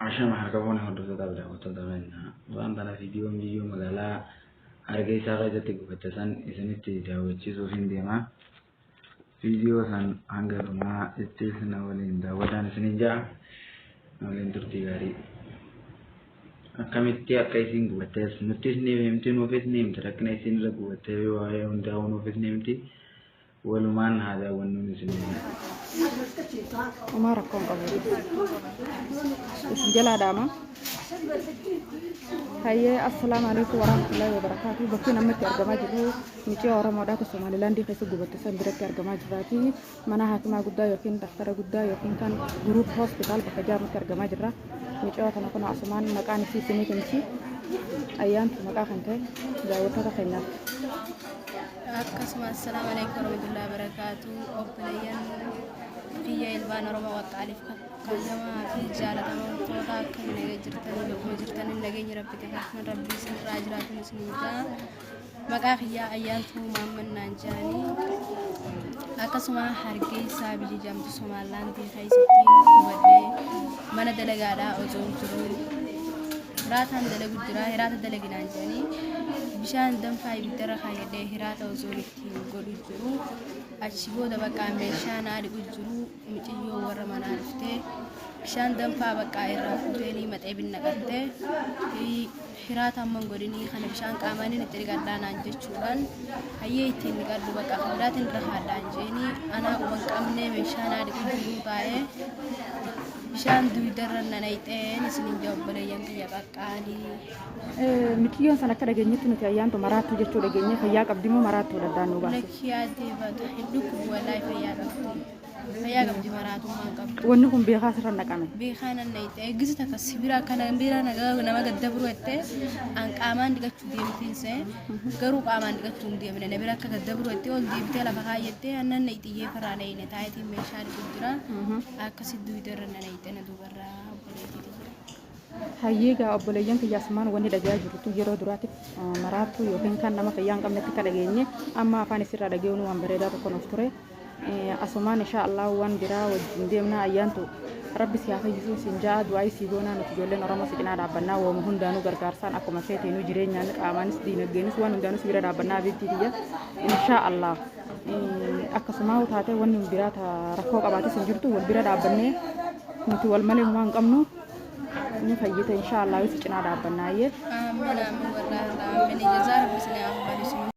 عشان حركونا هدوء تابلا وتدلنا وأنا فيديو مقالا أرجع ساقي تقبتسان إسنتي داوتشي سوفين ديما فيديو سان أنغرما إستيسنا ولين داودان سنجا ولين ترتي غاري akkamitti akka isin gubattes nutis ni himti nuufis ni himti rakkina isin irra gubattee waa'ee hundaa nuufis ni himti walumaan haa daawwannuun isin Umar rakkoon qabu isin jalaa daama hayyee assalaamu alaykum warahmatullahi wabarakatuh bakki namatti argamaa jiru micii Oromoodhaa Somaalilaandii keessa gubatte san biratti argamaa jirraati mana haakimaa guddaa yookiin daftara guddaa yookiin kan guruup hospitaal bakka jaamutti argamaa jirra micii kana kun asumaan maqaan isii isinii kenchi ayyaantu maqaa kan ta'e daawwattoota keenyaaf akkasuma assalaamu alaykum warahmatullahi wabarakatuh obboleeyyan kiyya ilmaan Oromoo waqaaliif kajamaa fi jaalatamoota akka nagaa jirtanii lubbuu jirtanii nageenya rabbitti akkuma rabbii isin irraa jiraatuun isin jaa maqaa kiyyaa ayyaantuu maammannaan jaanii akkasuma hargeysaa biyya jamtu Somaalilaandii keessatti gubadhee mana dalagaadhaa osoo jiru hiraataan dalagu jira hiraata dalaginaan jaanii bishaan danfaa ibiddara kaayadhee hiraata osoo ittiin godhu jiru achi booda bakka meeshaan haadhi jiru mixiyyoo warra manaa dhuftee bishaan danfaa bakka irraa fuuteenii maxee binnaqattee hiraata amman godhinii kana bishaan qaamaniin itti dhiqadhaanaan jechuudhaan hayyee ittiin dhiqadhu bakka hiraatiin irra haadhaan jeenii anaa uban qabnee meeshaan haadhi jiru taa'ee bishaan duwidarra nanayxeen isinin obboleeyyan kiyya qaqqaalii miciyyoon san akka dhageenyetti nuti ayyaantu maraattuu jechuu dhageenye fayyaa qabdimoo maraattuu daddaannuu baase lakkii addee baatu hidduuku wallahi fayyaa qabdi maraatummaan qabdi wanni kun beekaa sirra naqame beekaa nanayxee eeggisa takka sibira kana bira nama gaddabru jettee an qaamaan dhiqachuu deemtiinse garuu qaamaan dhiqachuu hin deemne na bira akka gaddabru jettee ol deebitee lafa kaayyattee annan na xiyyee farraa na'ine taayitiin meeshaa dhiqu jira akkasitti duwidarra nanayxee na dubarraa hayyeegaa obboleeyyan kiyyaasumaan wanni dhagaa jirtu yeroo duraatiif maraattuu yookiin kan nama fayyaa hin qabnetti ka dhageenye amma afaan isirraa dhageenyu waan bareedaa tokko nuuf ture asumaan insha Allah waan biraa wajjin deemnaa ayyaantu rabbi si haa fayyisu siin jaa du'aayii si goonaa nuti ijoolleen Oromoo si cinaa dhaabbannaa waama hundaanuu gargaarsaan akkuma feeteenuu jireenyaan qaamaanis diinagdeenis waan hundaanuu si bira dhaabbannaa beektii kiyya insha Allah akkasumaa taatee wanni biraa rakkoo qabaatis hin jirtu wal bira dhaabbannee nuti wal malee waan qabnu ni fayyita insha Allah si cinaa dhaabbannaa amin amin wallahi amin jazaar bisni afdal